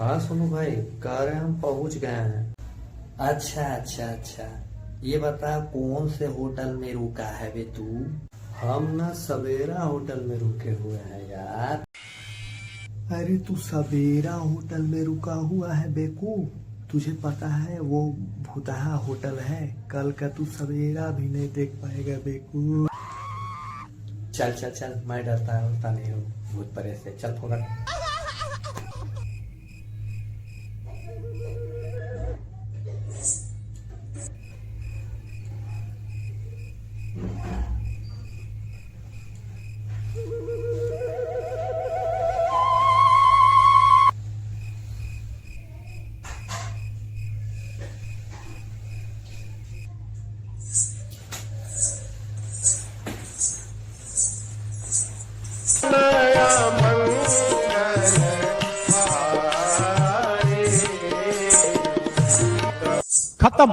हाँ सोनू भाई, कह रहे हम पहुंच गए हैं। अच्छा अच्छा अच्छा, ये बता कौन से होटल में रुका है बे तू? हम ना सवेरा होटल में रुके हुए हैं यार। अरे तू सवेरा होटल में रुका हुआ है बेकूफ, तुझे पता है वो भूतहा होटल है, कल का तू सवेरा भी नहीं देख पाएगा बेकूफ। चल चल चल, मैं डरता नहीं हूँ भूत परे से, चल पकड़। खत्म।